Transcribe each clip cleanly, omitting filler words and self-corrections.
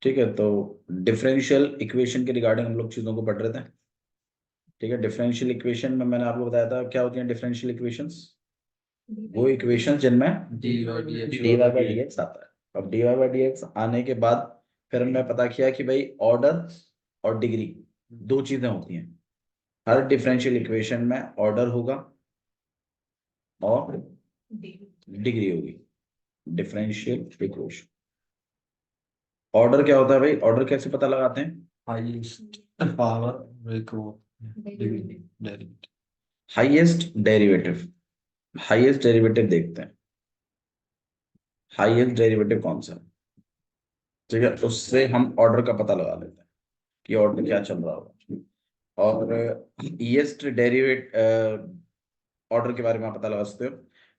ठीक है, तो डिफरेंशियल इक्वेशन के रिगार्डिंग हम लोग चीजों को पढ़ रहे थे। ठीक है, डिफरेंशियल इक्वेशन में मैंने आपको बताया था क्या होती है डिफरेंशियल इक्वेशंस। वो इक्वेशंस जिनमें D Y by D X आता है। अब D Y by D X आने के बाद फिर हमने पता किया कि भाई ऑर्डर और डिग्री दो चीजें होती हैं। हर डिफरेंशियल इक्वेशन में ऑर्डर होगा और डिग्री होगी। डिफरेंशियल इक्वेशन ऑर्डर क्या होता है भाई, ऑर्डर कैसे पता लगाते हैं? Highest power derivative. Highest derivative, highest derivative देखते हैं। हाईएस्ट डेरिवेटिव कौन सा है? ठीक है, उससे हम ऑर्डर का पता लगा लेते हैं कि ऑर्डर क्या चल रहा होगा। और हाईएस्ट डेरिवेट ऑर्डर के बारे में आप पता लगा सकते हो।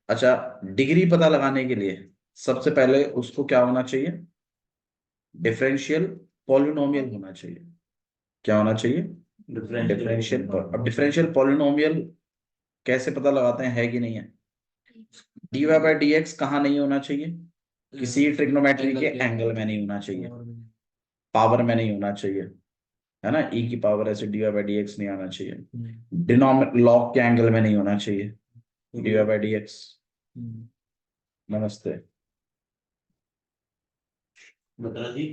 अच्छा, डिग्री पता लगाने के लिए सबसे पहले उसको क्या होना चाहिए? डिफरेंशियल पॉलिनोमियल होना चाहिए। क्या होना चाहिए? डिफरेंशियल। अब डिफरेंशियल पॉलिनोमियल कैसे पता लगाते हैं, है कि नहीं है? D Y by D X कहाँ नहीं होना चाहिए? किसी ट्रिग्नोमेट्री के एंगल में नहीं होना चाहिए, पावर में नहीं होना चाहिए, है ना। ई की पावर ऐसे D Y by D X नहीं आना चाहिए। डिनोमिनेटर लॉग के एंगल में नहीं होना चाहिए D Y by D X. नमस्ते। बता जी,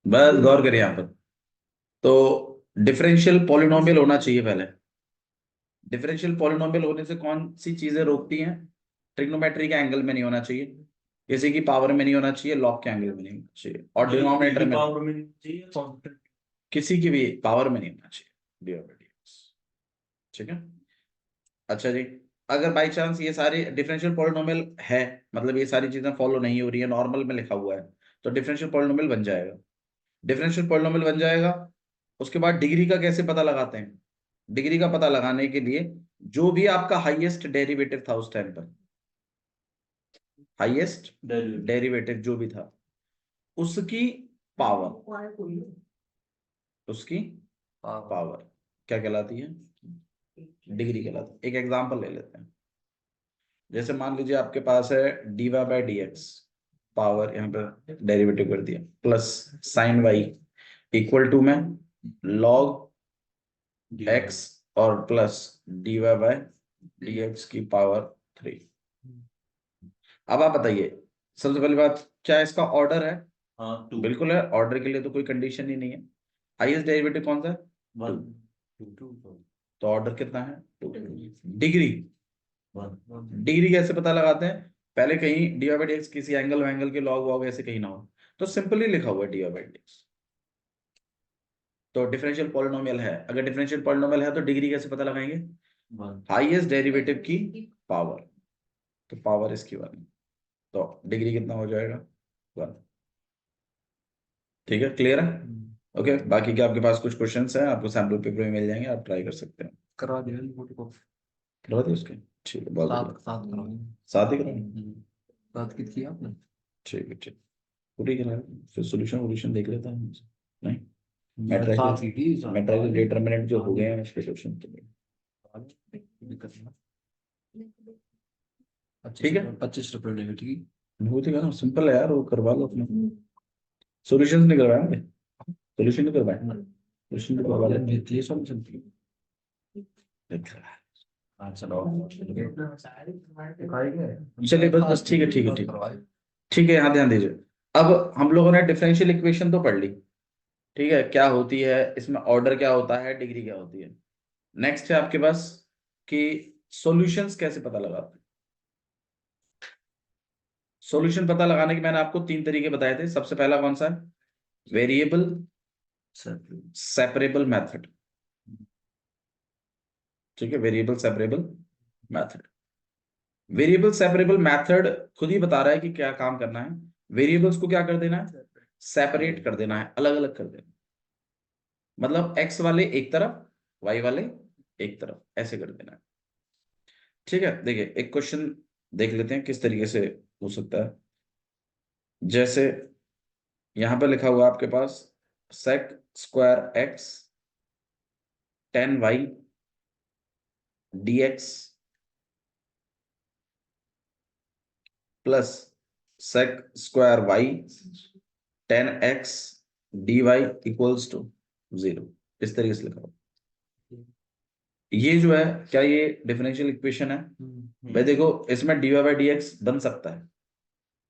बस गौर करिए यहाँ पर। तो डिफरेंशियल पॉलिनोमियल होना चाहिए पहले। डिफरेंशियल पॉलिनोमियल होने से कौन सी चीजें रोकती हैं? ट्रिग्नोमेट्री के एंगल में नहीं होना चाहिए, किसी की पावर में नहीं होना चाहिए, लॉग के एंगल में नहीं होना चाहिए, और डिनोमिनेटर में पावर में नहीं चाहिए, किसी की भी पावर में नहीं होना चाहिए dx। ठीक है। अच्छा जी, अगर बाई चांस ये सारे डिफरेंशियल पॉलिनोमियल है, मतलब ये सारी चीजें फॉलो नहीं हो रही है, नॉर्मल में लिखा हुआ है, तो डिफरेंशियल पॉलिनोमियल बन जाएगा। डिफरेंशियल पॉलिनोमियल बन जाएगा। उसके बाद डिग्री का कैसे पता लगाते हैं? डिग्री का पता लगाने के लिए जो भी आपका हाईएस्ट डेरिवेटिव था उस टाइम पर, हाईएस्ट डेरिवेटिव जो भी था, उसकी पावर, उसकी पावर क्या कहलाती है? डिग्री कहलाती है। एक एग्जांपल ले लेते हैं। जैसे मान लीजिए आपके पास है D Y by D X, power यहाँ पे डेरिवेटिव कर दिया, plus sine Y equal to में लॉग एक्स और plus D Y by D X की पावर 3। अब आप बताइए, सबसे पहली बात, क्या इसका ऑर्डर है? हाँ, टू। बिल्कुल है, ऑर्डर के लिए तो कोई कंडीशन ही नहीं है। हाईएस्ट डेरिवेटिव कौन सा है? 1। तो ऑर्डर कितना है? 2। डिग्री, डिग्री कैसे पता लगाते हैं? पहले कहीं डी बाई डी एक्स किसी एंगल वैंगल के लॉग वॉग ऐसे कहीं ना हो, तो सिंपली लिखा हुआ है डी बाई डी एक्स। तो डिफरेंशियल पॉलिनोमियल है, अगर डिफरेंशियल पॉलिनोमियल है तो डिग्री कैसे पता लगाएंगे? हाईएस्ट डेरिवेटिव की पावर, तो पावर इसकी 1, तो डिग्री कितना हो जाएगा? 1। ठीक है, क्लियर है? ओके, बाकी के आपके पास कुछ क्वेश्चंस हैं, आपको सैम्पल पेपर में मिल जाएंगे, आप ट्राई कर सकते हैं। करवा दिया फोटोकॉपी। करवा दिए उसके? ठीक है, बहुत साथ बढ़िया। साथ करवाएंगे। साथ ही कराएंगे? साथ कित किया आपने? ठीक है, ठीक। पूरी करा, फिर सोल्यूशन वोल्यूशन देख लेता हूँ। नहीं, साथ की थी, साथ मेट्राइजल डिटरमिनेंट जो हो गए हैं उसके सोल्यूशन के लिए। दिक्कत नहीं। ठीक है, 25 रुपये लेंगे, ठीक वो तो कहना सिंपल है यार, वो करवा लो अपने। सोल्यूशन नहीं करवाएंगे, सोल्यूशन नहीं करवाए, सोल्यूशन तो करवा है। लेते ये सब चलती हैं। हाँ चलो। चलिए, बस बस, ठीक है, ठीक है, ठीक है, ठीक है, यहाँ ध्यान दीजिए। अब हम लोगों ने डिफरेंशियल इक्वेशन तो पढ़ ली, ठीक है, क्या होती है इसमें, ऑर्डर क्या होता है, डिग्री क्या होती है। नेक्स्ट है आपके पास कि सॉल्यूशंस कैसे पता लगाते हैं। सॉल्यूशन पता लगाने के मैंने आपको 3 तरीके बताए थे। सबसे पहला कौन सा है? Variable separable method. ठीक है, variable separable method. Variable separable method खुद ही बता रहा है कि क्या काम करना है। वेरिएबल्स को क्या कर देना है? सेपरेट कर देना है, अलग अलग कर देना। मतलब एक्स वाले एक तरफ, वाई वाले एक तरफ, ऐसे कर देना है। ठीक है, देखिए एक क्वेश्चन देख लेते हैं किस तरीके से हो सकता है। जैसे यहां पे लिखा हुआ है आपके पास sec square x ten y d x plus sec square y 10x dy equals to 0, इस तरीके से लिखा हुआ। ये जो है क्या ये डिफरेंशियल इक्वेशन है? भाई देखो इसमें dy बाई dx बन सकता है,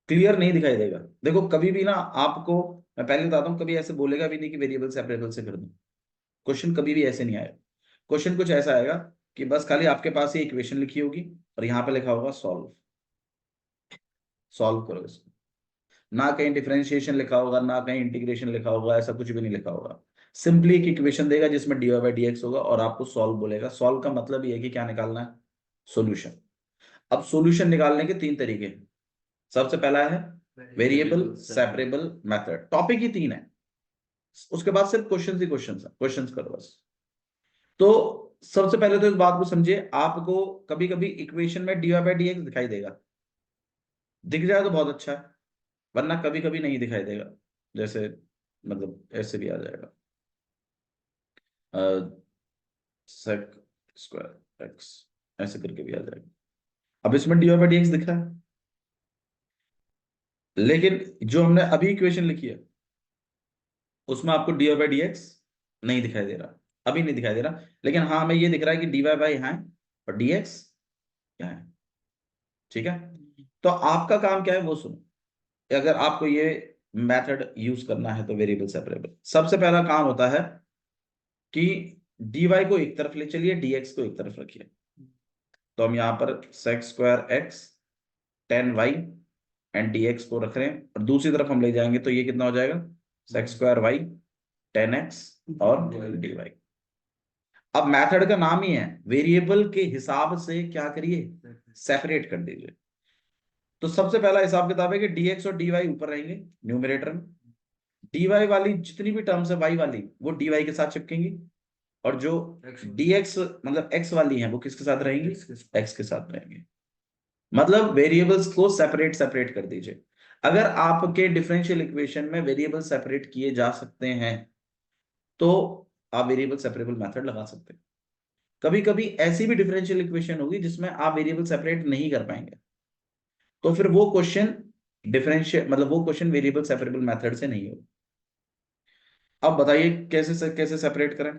क्लियर नहीं दिखाई देगा। देखो कभी भी ना आपको, मैं पहले बताता हूँ, कभी ऐसे बोलेगा भी नहीं कि वेरिएबल सेपरेबल से कर दो। क्वेश्चन कभी भी ऐसे नहीं आएगा। क्वेश्चन कुछ ऐसा आएगा कि बस खाली आपके पास ये इक्वेशन लिखी होगी और यहाँ पे लिखा होगा सॉल्व, सॉल्व करो इसको। ना कहीं डिफरेंशिएशन लिखा होगा, ना कहीं इंटीग्रेशन लिखा होगा, ऐसा कुछ भी नहीं लिखा होगा। सिंपली एक इक्वेशन देगा जिसमें dy बाई dx होगा और आपको सॉल्व बोलेगा। सॉल्व का मतलब ये है कि क्या निकालना है, सॉल्यूशन। अब सॉल्यूशन निकालने के तीन तरीके हैं। सबसे पहला है वेरिएबल सेपरेबल मेथड, टॉपिक ही तीन है, उसके बाद सिर्फ क्वेश्चन ही क्वेश्चन है, क्वेश्चन करो बस। तो सबसे पहले तो इस बात को समझिए, आपको कभी कभी इक्वेशन में dy बाई dx दिखाई देगा, दिख जाए तो बहुत अच्छा है, वरना कभी कभी नहीं दिखाई देगा। जैसे मतलब ऐसे भी आ जाएगा sec स्क्वायर x, ऐसे करके भी आ जाएगा। अब इसमें dy बाई dx दिख रहा है, लेकिन जो हमने अभी इक्वेशन लिखी है उसमें आपको dy बाई dx नहीं दिखाई दे रहा, अभी नहीं दिखाई दे रहा। लेकिन हाँ हमें ये दिख रहा है कि dy बाई यहाँ है और dx यहाँ है। ठीक है, तो आपका काम क्या है वो सुनो। अगर आपको ये मेथड यूज करना है तो वेरिएबल सेपरेबल, सबसे पहला काम होता है कि dy को एक तरफ ले चलिए, dx को एक तरफ रखिए। तो हम यहाँ पर sec square x 10y and dx को रख रहे हैं और दूसरी तरफ हम ले जाएंगे तो ये कितना हो जाएगा, sec स्क्वायर y 10x और dy। अब मेथड का नाम ही है, वेरिएबल के हिसाब से क्या करिए, सेपरेट कर दीजिए। तो सबसे पहला हिसाब किताब है कि dx और dy ऊपर रहेंगे न्यूमरेटर में, dy वाली जितनी भी टर्म्स है y वाली वो dy के साथ चिपकेंगी, और जो dx मतलब x वाली है वो किसके साथ रहेंगी, x के साथ रहेंगे। मतलब वेरिएबल्स को सेपरेट सेपरेट कर दीजिए। अगर आपके डिफरेंशियल इक्वेशन में वेरिएबल सेपरेट किए जा सकते हैं तो आप वेरिएबल सेपरेबल मेथड लगा सकते हैं। कभी कभी ऐसी भी डिफरेंशियल इक्वेशन होगी जिसमें आप वेरिएबल सेपरेट नहीं कर पाएंगे, तो फिर वो क्वेश्चन डिफरेंशियल मतलब वो क्वेश्चन वेरिएबल सेपरेबल मेथड से नहीं होगा। अब बताइए कैसे कैसे सेपरेट करें।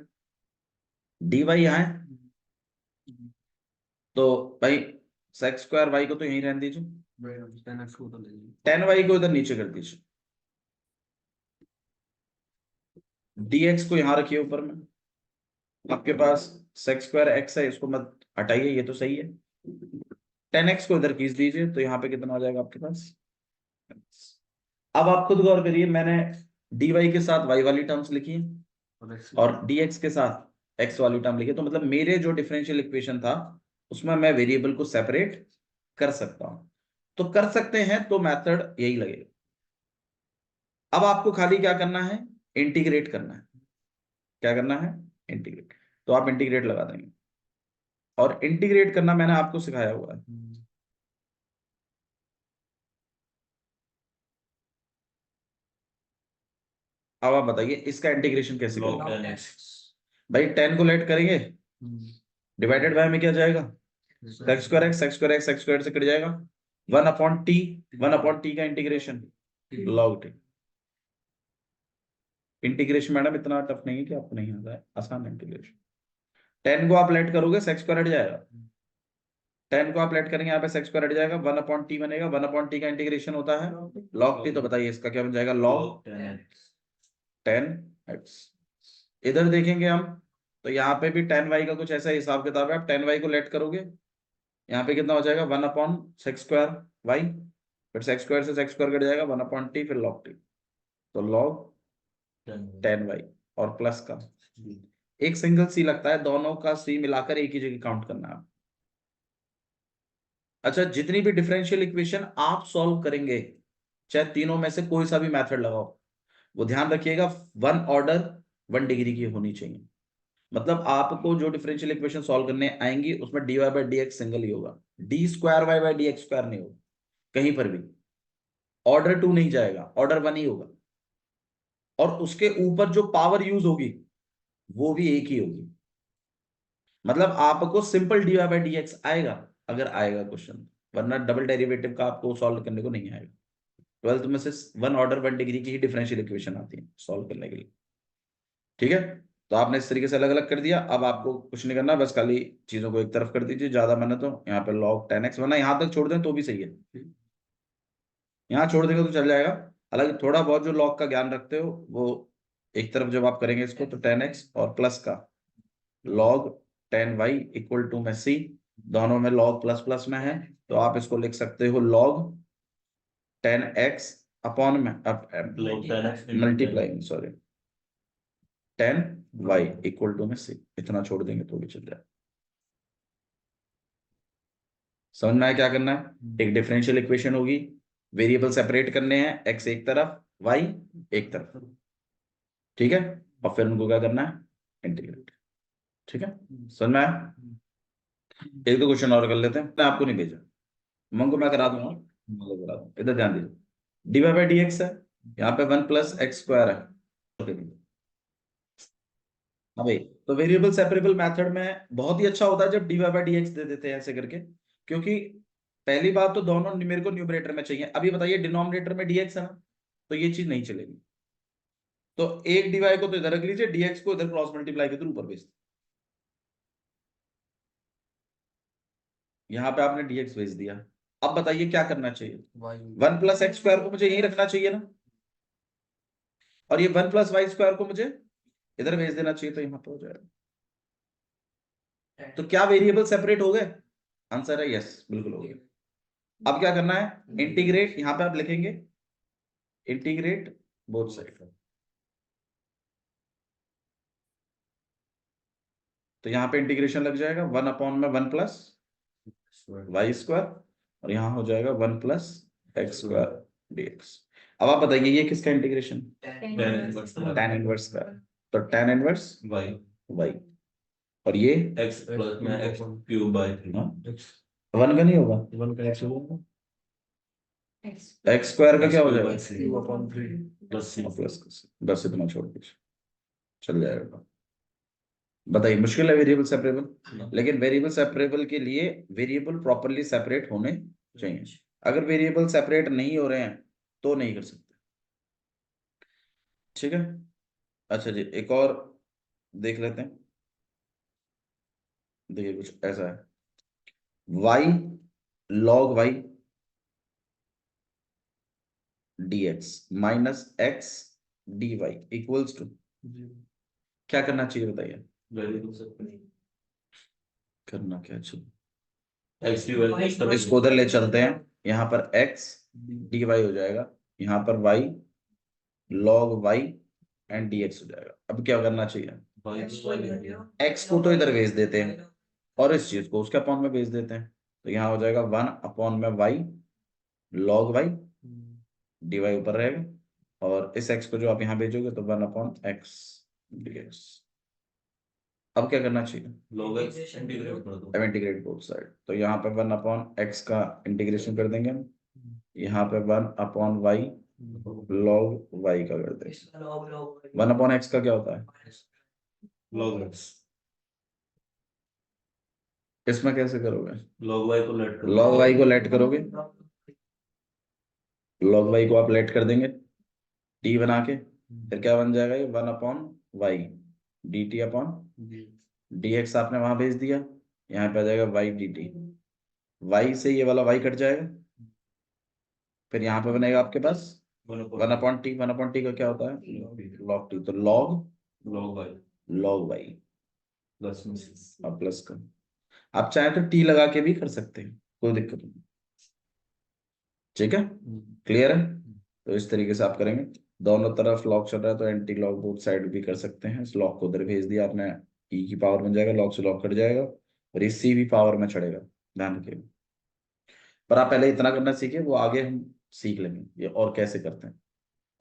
dy यहाँ है तो भाई सेक्स स्क्वायर वाई को तो यहीं रहने दीजिए, 10y को इधर नीचे कर दीजिए, dx को यहां रखिए ऊपर में। आपके पास सेक्स स्क्वायर x है, इसको मत हटाइए, ये तो सही है। 10x को इधर खींच दीजिए तो यहाँ पे कितना आ जाएगा आपके पास। अब आप खुद गौर करिए, मैंने dy के साथ y वाली टर्म्स लिखी है और dx के साथ x वाली टर्म लिखी है, तो मतलब मेरे जो डिफरेंशियल इक्वेशन था उसमें मैं वेरिएबल को सेपरेट कर सकता हूं। तो कर सकते हैं तो मेथड यही लगेगा। अब आपको खाली क्या करना है, इंटीग्रेट करना है। क्या करना है, इंटीग्रेट। तो आप इंटीग्रेट लगा देंगे और इंटीग्रेट करना मैंने आपको सिखाया हुआ है। अब आप बताइए इसका इंटीग्रेशन कैसे करेंगे। भाई 10 को लेट करेंगे, डिवाइडेड बाय में क्या जाएगा, sex square x, sex square x sex square से कट जाएगा, 1/t, 1/t का integration log T. Integration madam इतना टफ नहीं है कि आपको नहीं आता है, आसान है इंटीग्रेशन। 10 को आप लेट करोगे सेक्स स्क्वायर हट जाएगा, 10 को आप लेट करेंगे यहाँ पे सेक्स स्क्वायर हट जाएगा, 1/t बनेगा, 1/t का इंटीग्रेशन होता है log t। तो बताइए इसका क्या बन जाएगा, log 10x। इधर देखेंगे हम तो यहाँ पे भी 10y का कुछ ऐसा हिसाब किताब है। आप 10y को लेट करोगे यहाँ पे कितना हो जाएगा, 1/सेक्स स्क्वायर y, फिर सेक्स स्क्वायर से सेक्स स्क्वायर कट जाएगा, 1/t फिर log t। तो log 10y और प्लस का एक सिंगल सी लगता है, दोनों का सी मिलाकर एक ही जगह काउंट करना है। अच्छा, जितनी भी डिफरेंशियल इक्वेशन आप सॉल्व करेंगे, चाहे तीनों में से कोई सा भी मेथड लगाओ, वो ध्यान रखिएगा 1 ऑर्डर 1 डिग्री की होनी चाहिए। मतलब आपको जो डिफरेंशियल इक्वेशन सॉल्व करने आएंगी उसमें dy बाई dx सिंगल ही होगा, D square Y by D X square नहीं होगा कहीं पर भी। ऑर्डर 2 नहीं जाएगा, ऑर्डर 1 ही होगा। और उसके ऊपर जो पावर यूज होगी वो भी एक ही होगी। मतलब आपको सिंपल dy बाई dx आएगा अगर आएगा क्वेश्चन, वरना डबल डेरिवेटिव का आपको सॉल्व करने को नहीं आएगा। 12th में से 1 ऑर्डर 1 डिग्री की ही डिफरेंशियल इक्वेशन आती है सॉल्व करने के लिए। ठीक है, तो आपने इस तरीके से अलग अलग कर दिया। अब आपको कुछ नहीं करना, बस खाली चीजों को एक तरफ कर दीजिए, ज्यादा मैंने तो यहाँ पे log 10x, वरना यहाँ तक छोड़ दें तो भी सही है, यहाँ छोड़ देंगे तो चल जाएगा। हालांकि थोड़ा बहुत जो log का ज्ञान रखते हो वो एक तरफ जब आप करेंगे इसको, तो 10x और प्लस का log 10y इक्वल टू में c, दोनों में log प्लस प्लस में है, तो आप इसको लिख सकते हो log 10x अपॉन में multiply, sorry 10y equal to में c, इतना छोड़ देंगे तो भी चल जाए। समझ में आया क्या करना है? एक डिफरेंशियल इक्वेशन होगी, वेरिएबल सेपरेट करने हैं, x एक तरफ y एक तरफ, ठीक है, और फिर उनको क्या करना है, इंटीग्रेट। ठीक है, समझ में आया? एक दो क्वेश्चन और कर लेते हैं, मैं आपको नहीं भेजा, मन को मैं करा दूंगा, मैं करा दूंगा। इधर ध्यान दीजिए, dy बाई डी एक्स है, यहाँ पे 1 प्लस एक्स स्क्वायर है। हाँ भाई, तो वेरिएबल सेपरेबल मेथड में बहुत ही अच्छा होता है जब dy बाई डी एक्स दे देते हैं ऐसे करके, क्योंकि पहली बात तो दोनों मेरे को न्यूमरेटर में चाहिए। अभी बताइए डिनोमिनेटर में dx है ना, तो ये चीज नहीं चलेगी। तो एक dy को तो इधर रख लीजिए, dx को इधर क्रॉस मल्टीप्लाई के थ्रू ऊपर भेज, यहाँ पे आपने dx भेज दिया। अब बताइए क्या करना चाहिए? 1 प्लस एक्स स्क्वायर को मुझे यही रखना चाहिए ना, और ये 1 प्लस वाई स्क्वायर को मुझे इधर भेज देना चाहिए, तो यहाँ पे हो जाएगा। तो क्या वेरिएबल सेपरेट हो गए? आंसर है यस, बिल्कुल हो गया। अब क्या करना है, इंटीग्रेट, यहाँ पे आप लिखेंगे इंटीग्रेट बोथ साइड, तो यहाँ पे इंटीग्रेशन लग जाएगा 1 अपॉन में 1 प्लस वाई स्क्वायर, और यहाँ हो जाएगा 1 प्लस एक्स स्क्वायर डीएक्स। अब आप बताइए ये किसका इंटीग्रेशन? tan इनवर्स का, तो tan इनवर्स y, और ये x प्लस में x क्यूब बाय 3 1 का नहीं होगा, 1 का x होगा, एक्स स्क्वायर का क्या हो जाएगा, प्लस c प्लस, बस इतना छोड़ दीजिए, चल जाएगा। बताइए मुश्किल है वेरिएबल सेपरेबल, लेकिन वेरिएबल सेपरेबल के लिए वेरिएबल प्रॉपरली सेपरेट होने चाहिए। अगर वेरिएबल सेपरेट नहीं हो रहे हैं तो नहीं कर सकते। ठीक है, अच्छा जी, एक और देख लेते हैं। देखिए कुछ ऐसा है, y log y dx minus x dy equals to, क्या करना चाहिए बताइए? करना क्या चाहिए, इसको उधर ले चलते हैं, यहाँ पर x dy हो जाएगा, यहाँ पर y log y and dx हो जाएगा। अब क्या करना चाहिए, x को तो इधर भेज देते हैं और इस चीज को उसके अपॉन में भेज देते हैं, तो यहाँ हो जाएगा 1 अपॉन में y log y, dy ऊपर रहेगा, और इस x को जो आप यहाँ भेजोगे तो 1 अपॉन x dx। अब क्या करना चाहिए, log x इंटीग्रेट कर दो, अब इंटीग्रेट बोथ साइड, तो यहाँ पे 1 अपॉन x का इंटीग्रेशन कर देंगे, यहाँ पे 1 अपॉन y log y का कर देंगे। 1 अपॉन x का क्या होता है, log x, इसमें कैसे करोगे, log y को लेट कर log y को लेट करोगे, log y को आप लेट कर देंगे t बना के, फिर क्या बन जाएगा, ये 1 upon y dt upon dx आपने वहां भेज दिया, यहाँ पे आ जाएगा y dt, y से ये वाला y कट जाएगा, फिर यहाँ पे बनेगा आपके पास 1 अपॉन टी का क्या होता है, log t, तो log y प्लस और प्लस का, आप चाहे तो t लगा के भी कर सकते हैं, कोई दिक्कत नहीं। ठीक है, क्लियर है? तो इस तरीके से आप करेंगे, दोनों तरफ लॉग चल रहा है तो एंटी लॉग बोथ साइड भी कर सकते हैं। इस लॉग को उधर भेज दिया आपने, ई की पावर बन जाएगा, लॉग से लॉग कट जाएगा, और ये सी भी पावर में चढ़ेगा, ध्यान रखिएगा। पर आप पहले इतना करना सीखिए, वो आगे हम सीख लेंगे ये और कैसे करते हैं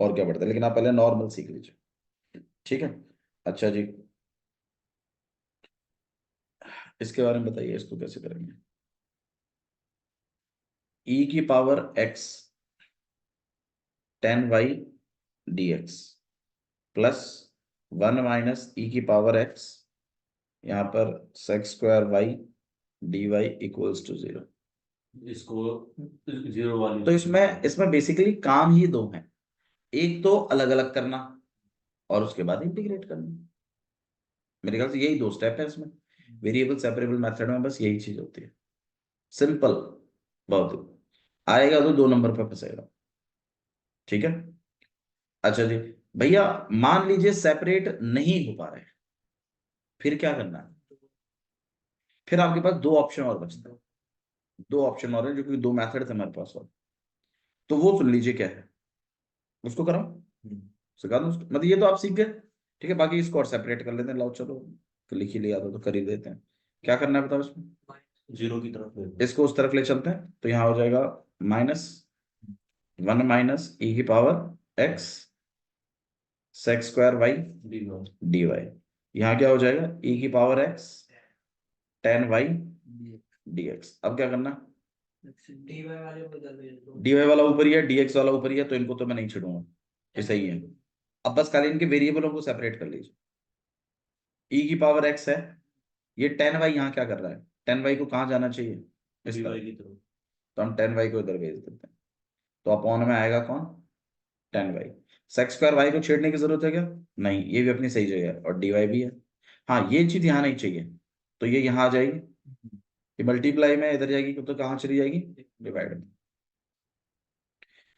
और क्या बढ़ता है, लेकिन आप पहले नॉर्मल सीख लीजिए। ठीक है, अच्छा जी, इसके बारे में बताइए, इसको कैसे करेंगे, ई की power x 10y dx plus 1 minus e की पावर x, यहाँ पर sec square y dy equals to 0। इसको जीरो वाली तो इसमें इसमें बेसिकली काम ही दो हैं, एक तो अलग अलग करना और उसके बाद इंटीग्रेट करना। मेरे ख्याल से यही दो स्टेप है इसमें, वेरिएबल सेपरेबल मेथड में बस यही चीज होती है, सिंपल बहुत। आएगा तो 2 नंबर पर फंसेगा। ठीक है। अच्छा जी, भैया मान लीजिए सेपरेट नहीं हो पा रहे, फिर क्या करना है? फिर आपके पास दो ऑप्शन और बचते हैं, दो ऑप्शन और हैं जो कि दो मेथड थे हमारे पास और, तो वो सुन लीजिए क्या है, उसको कराओ, सिखा दो उसको। मतलब ये तो आप सीख गए, ठीक है, बाकी इसको और सेपरेट कर लेते हैं, लाओ चलो, तो लिख ही लिया तो कर ही देते हैं। क्या करना है बताओ इसमें? जीरो की तरफ ले लो। इसको उस तरफ ले चलते हैं, तो यहाँ हो जाएगा -1 माइनस e की power x sec square y dy। यहाँ क्या हो जाएगा? e की power x tan y dx। अब क्या करना? dy वाला ऊपर ही है, dx वाला ऊपर ही है, तो इनको तो मैं नहीं छेड़ूंगा, ये सही है। अब बस खाली इनके वेरिएबलों को सेपरेट कर लीजिए। e की पावर x है, ये tan y यहाँ क्या कर रहा है? tan y को कहाँ जाना चाहिए? इस तरफ, की तरफ। तो हम tan y को इधर भेज देते हैं, तो अपॉन में आएगा कौन? tan y। Sex square y को छेड़ने की जरूरत है क्या? नहीं, ये भी अपनी सही जगह है और dy भी है। हाँ, ये चीज यहाँ नहीं चाहिए, तो ये यहाँ आ जाएगी, ये मल्टीप्लाई में इधर जाएगी, तो कहाँ चली जाएगी? डिवाइड में।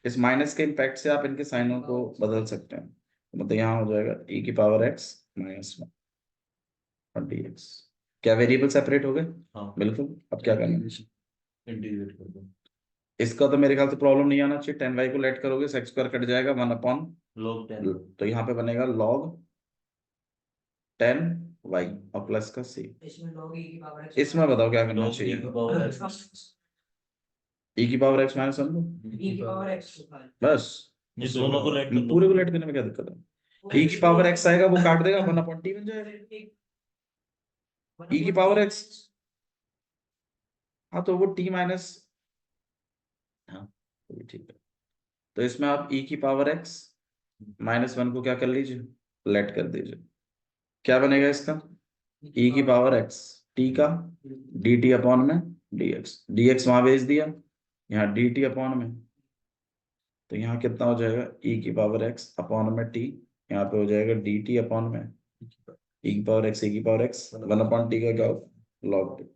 इस माइनस के इम्पैक्ट से आप इनके साइनों को बदल सकते हैं, तो मतलब यहाँ हो जाएगा e की पावर x -1 और dx। क्या वेरिएबल सेपरेट हो गए? हाँ, बिल्कुल। अब क्या करना है? इंटीग्रेट कर दो। इसका तो मेरे ख्याल से प्रॉब्लम नहीं आना चाहिए, tan y को लेट करोगे सेक्स स्क्वायर कट जाएगा, 1 अपॉन, log 10 तो यहाँ पे बनेगा log tan y और प्लस का c। इसमें बताओ क्या करना log e चाहिए? की पावर x। e की पावर x -1 बस, ये दोनों को लेट कर दो। पूरे को लेट करने में क्या दिक्कत है? e की पावर x आएगा, वो काट देगा, 1 अपॉन t बन जाएगा e की पावर x। हाँ, तो वो t माइनस, हाँ तो भी ठीक है। तो इसमें आप e की पावर x -1 को क्या कर लीजिए? लेट कर दीजिए। क्या बनेगा इसका? e की पावर x t का dt अपॉन में dx, dx वहां भेज दिया, यहाँ dt अपॉन में, तो यहाँ कितना हो जाएगा? e की पावर x अपॉन में t, यहाँ पे हो जाएगा dt अपॉन में e की पावर x, e की पावर x 1 अपॉन t का क्या होगा? log t।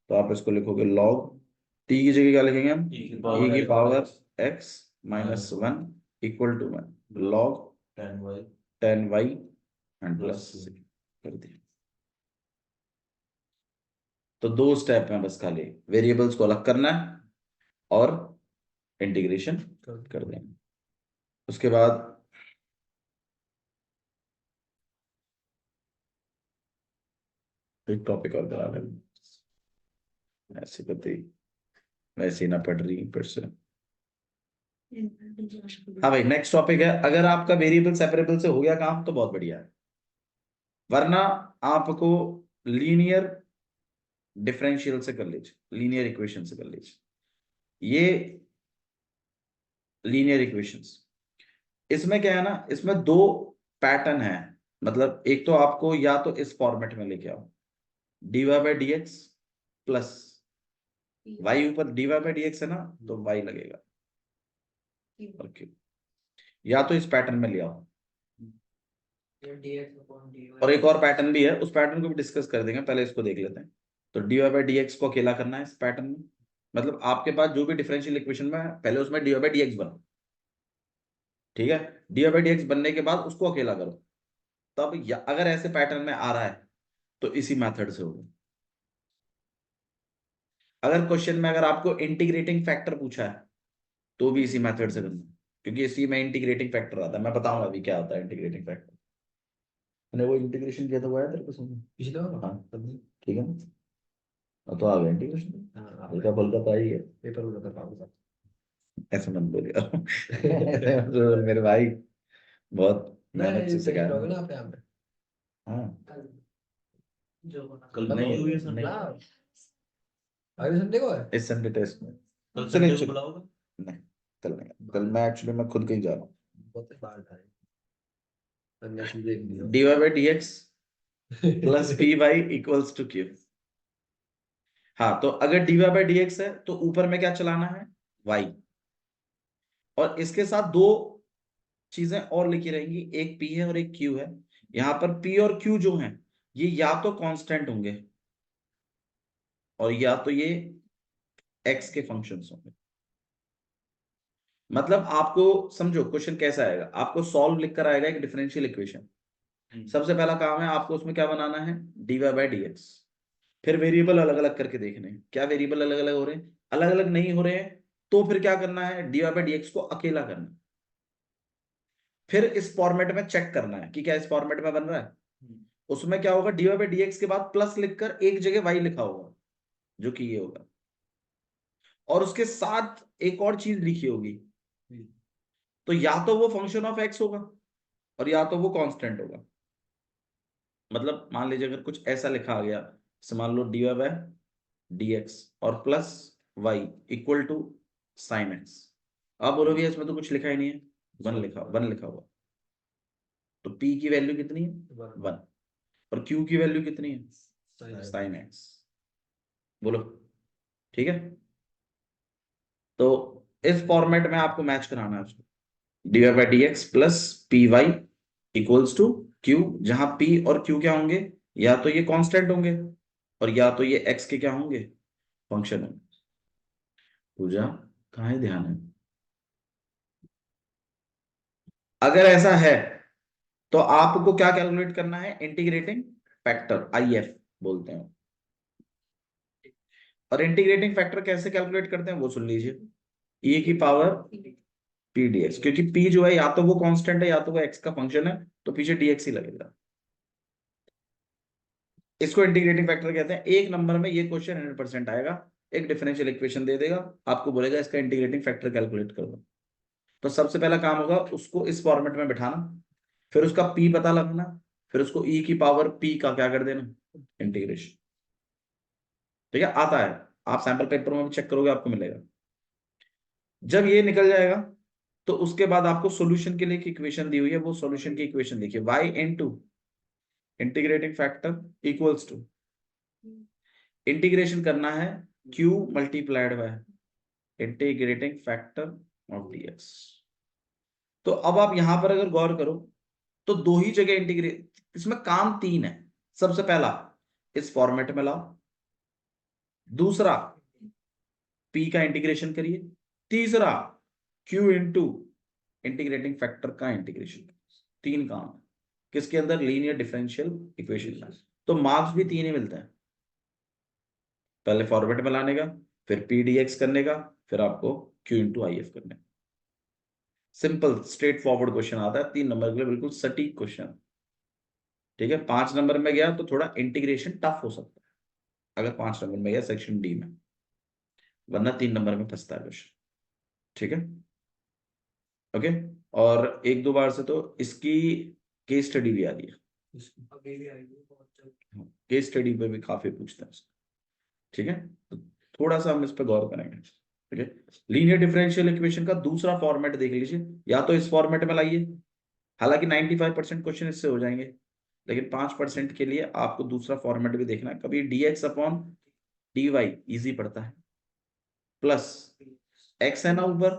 तो आप इसको लिखोगे log t की जगह क्या लिखेंगे हम? e की पावर x -1 इक्वल टू में log 10y 10y and plus कर दिया। तो दो स्टेप में बस, खाली वेरिएबल्स को अलग करना है और इंटीग्रेशन कर देना। उसके बाद एक टॉपिक और करा लेंगे, ऐसी करती वैसे ही ना पढ़ रही फिर से। हाँ भाई, नेक्स्ट टॉपिक है, अगर आपका वेरिएबल सेपरेबल से हो गया काम तो बहुत बढ़िया है, वरना आपको लीनियर डिफरेंशियल से कर लीजिए, लीनियर इक्वेशन से कर लीजिए। ये लीनियर इक्वेशंस, इसमें क्या है ना, इसमें दो पैटर्न है। मतलब एक तो आपको या तो इस फॉर्मेट में लेके आओ, dy by D x plus Y, ऊपर dy बाई डी एक्स है ना, तो y लगेगा, ओके। या तो इस पैटर्न में ले आओ, और एक और पैटर्न भी है, उस पैटर्न को भी डिस्कस कर देंगे, पहले इसको देख लेते हैं। तो dy बाई डी एक्स को अकेला करना है इस पैटर्न में, मतलब आपके पास जो भी डिफरेंशियल इक्वेशन में है, पहले उसमें dy बाई डी एक्स बनो, ठीक है। dy बाई डी एक्स बनने के बाद उसको अकेला करो, तब अगर ऐसे पैटर्न में आ रहा है तो इसी मेथड से होगा। अगर क्वेश्चन में अगर आपको इंटीग्रेटिंग फैक्टर पूछा है तो भी इसी मेथड से करना, क्योंकि इसी में इंटीग्रेटिंग फैक्टर आता है। मैं बताऊंगा अभी क्या होता है इंटीग्रेटिंग फैक्टर, मैंने वो इंटीग्रेशन किया था, वो आया तेरे को समझ? पिछले बार, हाँ ठीक है ना, तो आ गया इंटीग्रेशन, हल्का फुल्का तो आई है, पेपर हो जाता है। ऐसे मत बोलिए मेरे भाई, बहुत मेहनत से सिखाया ना आपने। हाँ, कल नहीं नहीं हुई है नहीं, अगले संडे को है। इस संडे टेस्ट में कल चलिए संडे को चलिए, बुलाओगे? नहीं कल नहीं, कल मैं एक्चुअली मैं खुद कहीं जा रहा हूँ। बहुत बार था पर मैसेज देख लिया। dy by D x plus P Y equals to Q. हाँ, तो अगर dy बाई डी एक्स है तो ऊपर में क्या चलाना है, y, और इसके साथ दो चीजें और लिखी रहेंगी, एक p है और एक q है। यहां पर p और q जो हैं ये या तो कांस्टेंट होंगे और या तो ये x के फंक्शंस होंगे। मतलब आपको समझो क्वेश्चन कैसा आएगा, आपको सॉल्व लिखकर आएगा एक डिफरेंशियल इक्वेशन। सबसे पहला काम है आपको उसमें क्या बनाना है, dy बाई डी एक्स। फिर वेरिएबल अलग अलग करके देखने हैं, क्या वेरिएबल अलग अलग हो रहे हैं, अलग अलग नहीं हो रहे हैं तो फिर क्या करना है, dy बाई डी एक्स को अकेला करना है। फिर इस फॉर्मेट में चेक करना है कि क्या इस फॉर्मेट में बन रहा है। उसमें क्या होगा, dy बाई डी एक्स के बाद प्लस लिखकर एक जगह y लिखा होगा जो कि ये होगा, और उसके साथ एक और चीज लिखी होगी। तो या तो वो फंक्शन ऑफ x होगा और या तो वो कांस्टेंट होगा। मतलब मान लीजिए अगर कुछ ऐसा लिखा आ गया, जैसे मान लो dy बाय डी एक्स और plus Y equal to sine X. आप बोलो भैया इसमें तो कुछ लिखा ही नहीं है, वन लिखा हुआ। तो p की वैल्यू कितनी है, 1, और q की वैल्यू कितनी है, साइन एक्स। बोलो ठीक है। तो इस फॉर्मेट में आपको मैच कराना है उसको, dy by D x plus P Y equals to q, जहां p और q क्या होंगे, या तो ये कांस्टेंट होंगे और या तो ये x के क्या होंगे, फंक्शन होंगे। पूजा कहाँ है, ध्यान है। अगर ऐसा है तो आपको क्या कैलकुलेट करना है, इंटीग्रेटिंग फैक्टर, आईएफ बोलते हैं। और इंटीग्रेटिंग फैक्टर कैसे कैलकुलेट करते हैं वो सुन लीजिए, e की पावर पी डीएक्स, क्योंकि p जो है या तो वो कांस्टेंट है या तो वो x का फंक्शन है, तो पीछे dx ही लगेगा। इसको इंटीग्रेटिंग फैक्टर कहते हैं। एक नंबर में ये क्वेश्चन 100% आएगा, एक डिफरेंशियल इक्वेशन दे देगा, आपको बोलेगा इसका इंटीग्रेटिंग फैक्टर कैलकुलेट कर दो। तो सबसे पहला काम होगा उसको इस फॉर्मेट में बिठाना, फिर उसका p पता लगना, फिर उसको e की पावर p का क्या कर देना, इंटीग्रेशन। ठीक है, आता है, आप सैंपल पेपर में भी चेक करोगे आपको मिलेगा। जब ये निकल जाएगा तो उसके बाद आपको सॉल्यूशन के लिए एक इक्वेशन दी हुई है, वो सॉल्यूशन की इक्वेशन देखिए, y into integrating factor equals to, integration करना है q multiplied by integrating factor of dx। तो अब आप यहां पर अगर गौर करो तो दो ही जगह इंटीग्रेट, इसमें काम तीन है। सबसे पहला इस फॉर्मेट में लाओ, दूसरा p का इंटीग्रेशन करिए, तीसरा q इंटू इंटीग्रेटिंग फैक्टर का इंटीग्रेशन। तीन काम है किसके अंदर, लीनियर डिफरेंशियल इक्वेशन में। तो मार्क्स भी तीन ही मिलते हैं, पहले फॉर्मेट में लाने का, फिर पी डी एक्स करने का, फिर आपको q इंटू आई एफ करने का। सिंपल स्ट्रेट फॉरवर्ड क्वेश्चन आता है 3 नंबर के लिए, बिल्कुल सटीक क्वेश्चन। ठीक है, 5 नंबर में गया तो थोड़ा इंटीग्रेशन टफ हो सकता है अगर 5 नंबर में गया सेक्शन डी में, वरना 3 नंबर में फंसता है क्वेश्चन। ठीक है, ओके। और एक दो बार से तो इसकी केस स्टडी भी आ रही है, केस स्टडी पे भी काफी पूछते हैं इसको। ठीक है, तो थोड़ा सा हम इस पर गौर करेंगे। ठीक है, लीनियर डिफरेंशियल इक्वेशन का दूसरा फॉर्मेट देख लीजिए, या तो इस फॉर्मेट में लाइए, हालांकि 95% क्वेश्चन इससे हो जाएंगे, लेकिन 5% के लिए आपको दूसरा फॉर्मेट भी देखना है। कभी dx अपॉन dy इजी पड़ता है, प्लस x है ना ऊपर,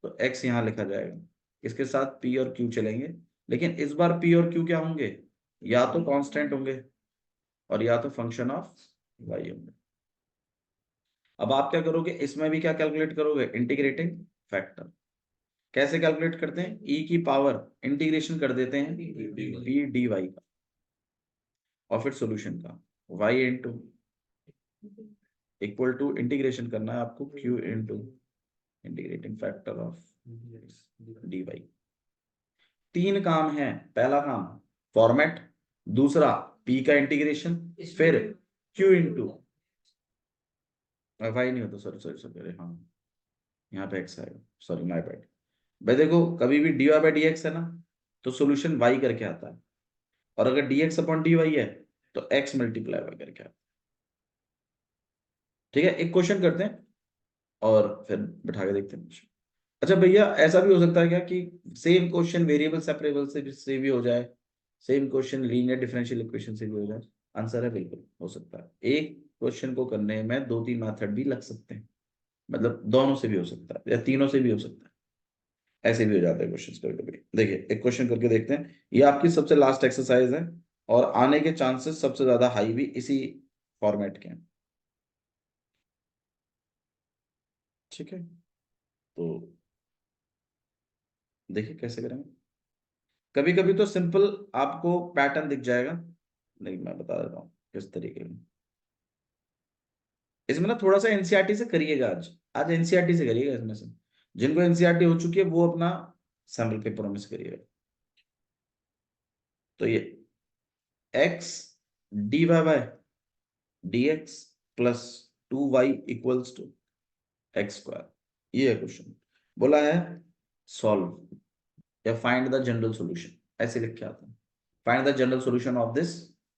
तो x यहां लिखा जाएगा, इसके साथ p और q चलेंगे, लेकिन इस बार p और q क्या होंगे, या तो कांस्टेंट होंगे और या तो फंक्शन ऑफ y होंगे। अब आप क्या करोगे, इसमें भी क्या कैलकुलेट करोगे, इंटीग्रेटिंग फैक्टर। कैसे कैलकुलेट करते हैं, e की पावर इंटीग्रेशन कर देते हैं p dy का, और फिर सॉल्यूशन का y into equal to integration करना है आपको q into integrating factor of dy। तीन काम है, पहला काम फॉर्मेट, दूसरा p का इंटीग्रेशन, फिर q इंटू y नहीं होता, सॉरी सॉरी सॉरी, हाँ यहाँ पे x आएगा, सॉरी माय बैड। भाई देखो कभी भी dy बाई डी एक्स है ना तो सोल्यूशन y करके आता है, और अगर dx अपॉन dy है तो x मल्टीप्लाई y करके आता है। ठीक है, एक क्वेश्चन करते हैं और फिर बिठा के देखते हैं। अच्छा भैया, ऐसा भी हो सकता है क्या कि सेम क्वेश्चन वेरिएबल सेपरेबल से भी हो जाए, same question linear differential equation से भी हो जाए? आंसर है बिल्कुल हो सकता है। एक क्वेश्चन को करने में 2-3 मेथड भी लग सकते हैं, मतलब दोनों से भी हो सकता है या तीनों से भी हो सकता है, ऐसे भी हो जाते हैं क्वेश्चंस कभी कभी। देखिए एक क्वेश्चन करके देखते हैं, ये आपकी सबसे लास्ट एक्सरसाइज है और आने के चांसेस सबसे ज्यादा हाई भी इसी फॉर्मेट के हैं। ठीक है, तो देखिए कैसे करेंगे। कभी कभी तो सिंपल आपको पैटर्न दिख जाएगा, लेकिन मैं बता देता हूँ किस तरीके में। इसमें ना थोड़ा सा एनसीईआरटी से करिएगा, आज आज एनसीईआरटी से करिएगा। इसमें से जिनको एनसीईआरटी हो चुकी है वो अपना सैम्पल पेपर में से करिएगा। तो ये x dy by dx plus 2y equals to X square, ये है क्वेश्चन। बोला है सॉल्व या फाइंड द जनरल सॉल्यूशन, ऐसे लिख के आता है, find the general solution of this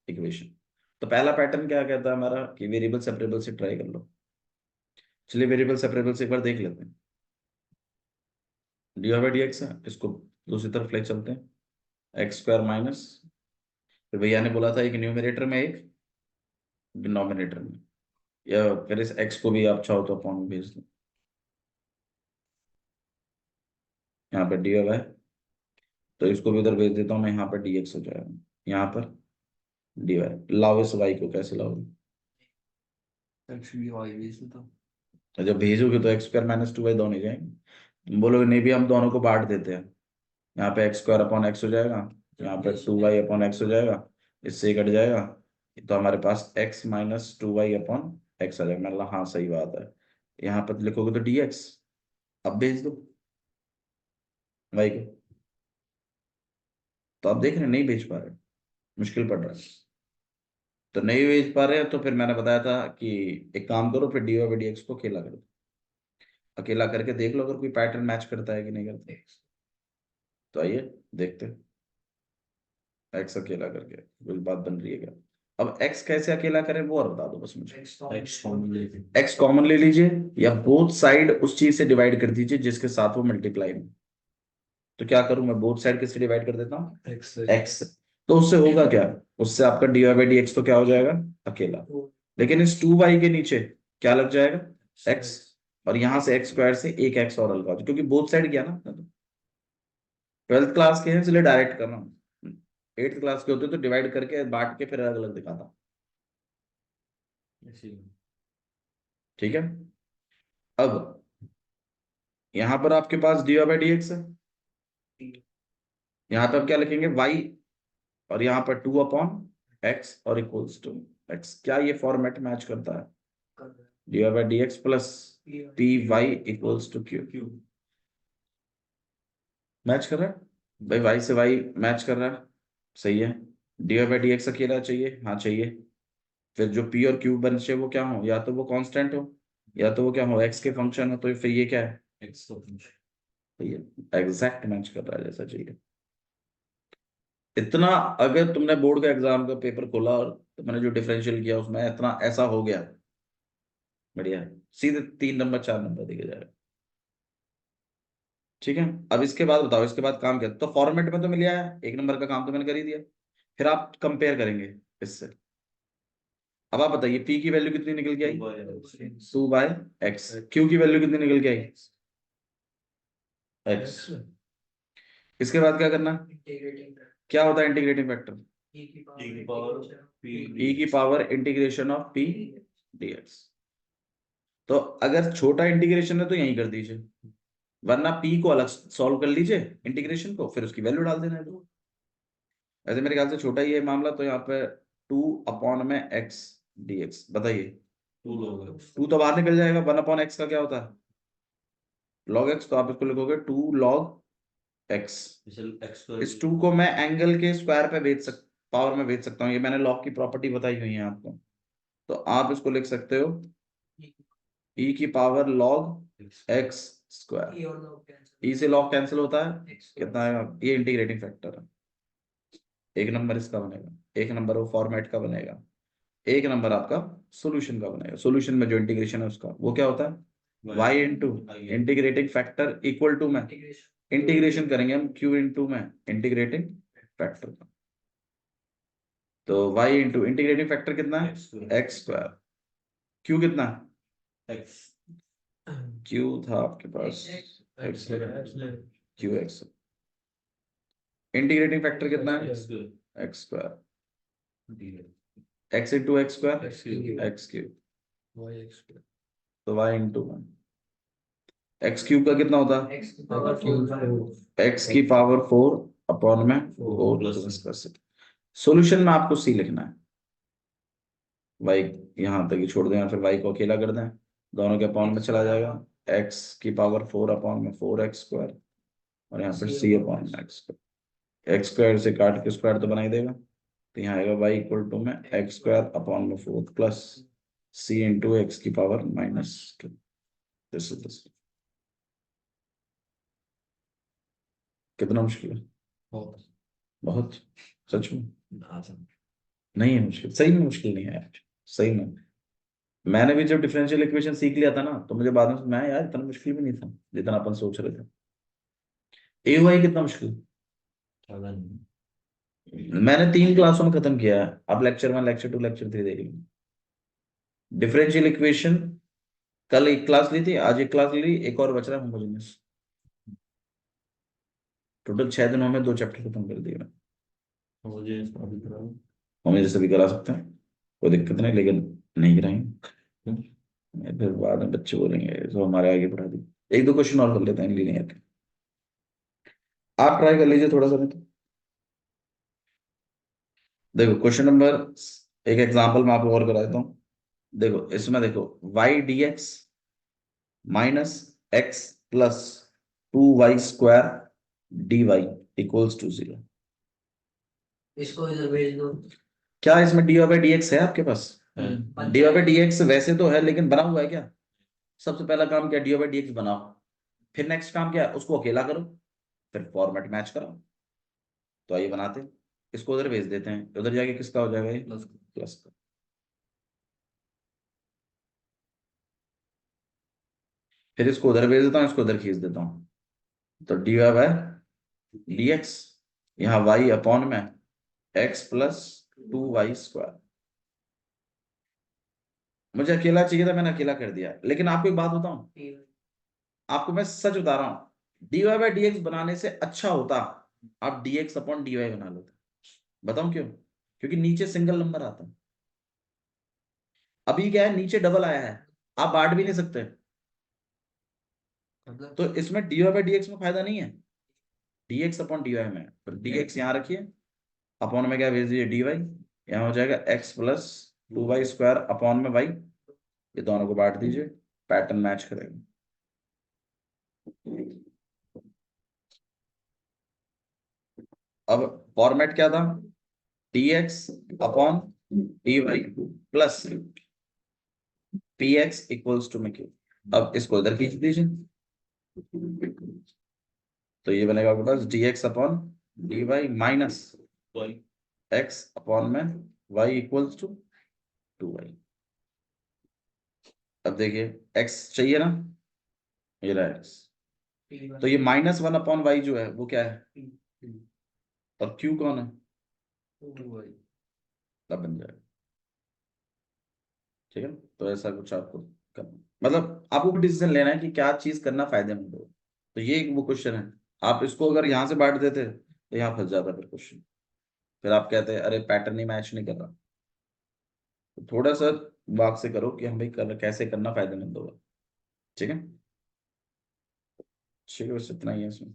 equation. तो पहला पैटर्न क्या कहता है हमारा कि वेरिएबल सेपरेबल से ट्राई कर लो। चलिए वेरिएबल सेपरेबल से एक बार देख लेते हैं। डी बाई डी एक्स है, इसको दूसरी तरफ ले चलते हैं, एक्स स्क्वायर माइनस, फिर भैया ने बोला था एक न्यूमरेटर में एक डिनोमिनेटर में, या फिर इस एक्स को भी आप चाहो तो अपॉन में भेज दो, यहाँ पर डी वाई, तो इसको भी उधर भेज देता हूँ मैं, यहाँ पर डी एक्स हो जाएगा, यहाँ पर डी वाई। लाओ इस वाई को कैसे लाओगे, एक्चुअली वाई बेस में तो तो जब भेजोगे तो एक्स स्क्वायर माइनस 2y दोनों जाएंगे, तुम बोलोगे नहीं भी हम दोनों को बांट देते हैं, यहाँ पे एक्स स्क्वायर अपॉन एक्स हो जाएगा, यहाँ पे 2y अपॉन एक्स हो जाएगा, इससे ही कट जाएगा, तो हमारे पास x minus 2y upon x आ जाएगा। मतलब हाँ सही बात है, यहाँ पर लिखोगे तो dx, अब भेज दो y को। तो आप देख रहे हैं नहीं भेज पा रहे, मुश्किल पड़ रहा है, तो नहीं भेज पा रहे हैं तो फिर मैंने बताया था कि एक काम करो, फिर dy बाई dx को अकेला करो, अकेला करके देख लो अगर कोई पैटर्न मैच करता है कि नहीं करता है। तो आइए देखते हैं, एक्स अकेला करके कोई बात बन रही है क्या। अब एक्स कैसे अकेला करें वो और बता दो बस मुझे। एक्स कॉमन ले लीजिए या बोथ साइड उस चीज से डिवाइड कर दीजिए जिसके साथ वो मल्टीप्लाई में। तो क्या करूं मैं, बोथ साइड किससे डिवाइड कर देता हूँ, एक्स। तो उससे होगा क्या, उससे आपका D Y by D X तो क्या हो जाएगा अकेला, लेकिन इस 2y के नीचे क्या लग जाएगा एक्स, और यहां से एक्स स्क्वायर से एक एक्स और अलग, क्योंकि बोथ साइड गया ना। 12th क्लास के हैं इसलिए डायरेक्ट कर रहा हूँ, 8th क्लास के होते तो डिवाइड करके बांट के फिर अलग अलग दिखाता। ठीक है, अब यहां पर आपके पास डी बाई डी एक्स है, यहां पर क्या लिखेंगे y, और यहाँ पर 2 अपॉन एक्स और इक्वल्स टू एक्स। क्या ये फॉर्मेट मैच करता है, D by D x plus P Y equals to Q, match कर रहा है भाई, वाई से वाई मैच कर रहा है, सही है। डी बाई डी एक्स अकेला चाहिए, हाँ चाहिए। फिर जो पी और क्यू बन चाहिए वो क्या हो, या तो वो कांस्टेंट हो या तो वो क्या हो एक्स के फंक्शन हो, तो फिर ये क्या है एक्स का फंक्शन, तो ये एग्जैक्ट मैच कर रहा है जैसा चाहिए। इतना अगर तुमने बोर्ड का एग्जाम का पेपर खोला और तो मैंने जो डिफरेंशियल किया उसमें इतना ऐसा हो गया, बढ़िया है, सीधे 3 नंबर 4 नंबर दिखे जाएगा। ठीक है, अब इसके बाद बताओ, इसके बाद काम क्या, तो फॉर्मेट में तो मिल गया है, 1 नंबर का काम तो मैंने कर ही दिया। फिर आप कंपेयर करेंगे इससे। अब आप बताइए पी की वैल्यू कितनी निकल के आई, 2/x, क्यू की वैल्यू कितनी निकल के आई x। इसके बाद क्या करना, क्या होता है इंटीग्रेटिंग फैक्टर, e की power integration of p dx। तो अगर छोटा इंटीग्रेशन है तो यही कर दीजिए, वरना p को अलग सॉल्व कर लीजिए इंटीग्रेशन को, फिर उसकी वैल्यू डाल देना है। ऐसे मेरे ख्याल से छोटा ही है मामला, तो यहाँ पे 2 अपॉन में x dx, बताइए 2 तो बाहर निकल जाएगा, 1 अपॉन x का क्या होता है log x, तो आप इसको लिखोगे 2 log x। इस 2 को मैं एंगल के स्क्वायर पे पावर में भेज सकता हूँ, ये मैंने लॉग की प्रॉपर्टी बताई हुई है आपको। तो आप इसको लिख सकते हो e की power log x square, e से log कैंसिल होता है, कितना है, ये इंटीग्रेटिंग फैक्टर है। 1 नंबर इसका बनेगा, 1 नंबर वो फॉर्मेट का बनेगा, 1 नंबर आपका सॉल्यूशन का बनेगा। सॉल्यूशन में जो इंटीग्रेशन है उसका वो क्या होता है y into integrating factor equal to में इंटीग्रेशन करेंगे हम q इंटू में इंटीग्रेटिंग फैक्टर का। तो y इंटू इंटीग्रेटिंग फैक्टर कितना है x स्क्वायर, क्यू कितना एक्स क्यू था आपके पास x q x integrating factor कितना है x square x into x square x cube x cube y x square तो y into one x cube का कितना होता है एक्स की पावर 4 अपॉन में 4 प्लस कर सकते सोल्यूशन में आपको सी लिखना है वाई यहां तक ही छोड़ दें फिर वाई को अकेला कर दें दोनों के अपॉन में चला जाएगा एक्स की पावर 4 अपॉन में 4x स्क्वायर और यहाँ पर सी अपॉन में एक्स स्क्वायर से काट के स्क्वायर तो बना ही देगा तो यहाँ आएगा वाई इक्वल टू में एक्स स्क्वायर अपॉन में 4 प्लस सी इंटू एक्स की पावर -2 दिस कितना मुश्किल है बहुत बहुत सच में आसान नहीं है मुश्किल सही में मुश्किल नहीं है यार सही में मैंने भी जब डिफरेंशियल इक्वेशन सीख लिया था ना तो मुझे बाद में मैं यार इतना मुश्किल भी नहीं था जितना अपन सोच रहे थे ए वाई कितना मुश्किल ज्यादा नहीं मैंने 3 क्लासों में खत्म किया है अब लेक्चर 1 लेक्चर 2 लेक्चर 3 देख लेंगे डिफरेंशियल इक्वेशन कल एक क्लास ली थी आज एक क्लास ली एक और बच रहा है होमोजेनियस टोटल 6 दिनों में 2 चैप्टर खत्म कर दिए मुझे अभी कराओ होमोजेनियस भी करा सकते हैं कोई दिक्कत नहीं लेकिन नहीं कराएंगे फिर बाद में बच्चे बोलेंगे तो हमारे आगे पढ़ा दी एक दो क्वेश्चन और कर लेते हैं लिनियर के आप ट्राई कर लीजिए थोड़ा सा नहीं तो देखो क्वेश्चन नंबर एक एग्जांपल मैं आपको और करा देता हूँ देखो इसमें देखो y dx minus X plus 2y square dy equals to 0 इसको इधर भेज दो क्या इसमें dy बाई dx है आपके पास dy बाई dx वैसे तो है लेकिन बना हुआ है क्या सबसे पहला काम क्या dy बाई dx बनाओ फिर नेक्स्ट काम क्या उसको अकेला करो फिर फॉर्मेट मैच कराओ तो आइए बनाते हैं इसको उधर भेज देते हैं उधर जाके किसका हो जाएगा ये प्लस का फिर इसको उधर भेज देता हूँ इसको उधर खींच देता हूँ तो D Y by D X यहाँ वाई अपॉन में एक्स प्लस 2y स्क्वायर मुझे अकेला चाहिए था मैंने अकेला कर दिया लेकिन आपको एक बात बताऊं आपको मैं सच बता रहा हूं D Y by D X बनाने से अच्छा होता आप D X upon D Y बना लेते बताऊं क्यों क्योंकि नीचे सिंगल नंबर आता अभी क्या है नीचे डबल आया है आप बांट भी नहीं सकते तो इसमें D Y by D X में फायदा नहीं है D X upon D Y में तो डी एक्स यहाँ रखिए अपॉन में क्या भेज दीजिए डी वाई यहाँ हो जाएगा x plus 2y square upon में y ये दोनों को बांट दीजिए पैटर्न मैच करेगा अब फॉर्मेट क्या था dx upon dy plus px equals to में क्यू अब इसको इधर खींच दीजिए तो ये बनेगा आपके पास dx upon dy minus x upon में y इक्वल्स टू 2y अब देखिए x चाहिए ना ये रहा x तो ये -1 अपॉन y जो है वो क्या है और q कौन है तब बन जाएगा ठीक है तो ऐसा कुछ आपको करना मतलब आपको डिसीजन लेना है कि क्या चीज करना फायदेमंद हो तो ये एक वो क्वेश्चन है आप इसको अगर यहाँ से बांट देते तो यहाँ फंस जाता फिर क्वेश्चन फिर आप कहते हैं अरे पैटर्न ही मैच नहीं कर रहा तो थोड़ा सा वाक से करो कि हम भाई कैसे करना फायदेमंद होगा ठीक है बस इतना ही है इसमें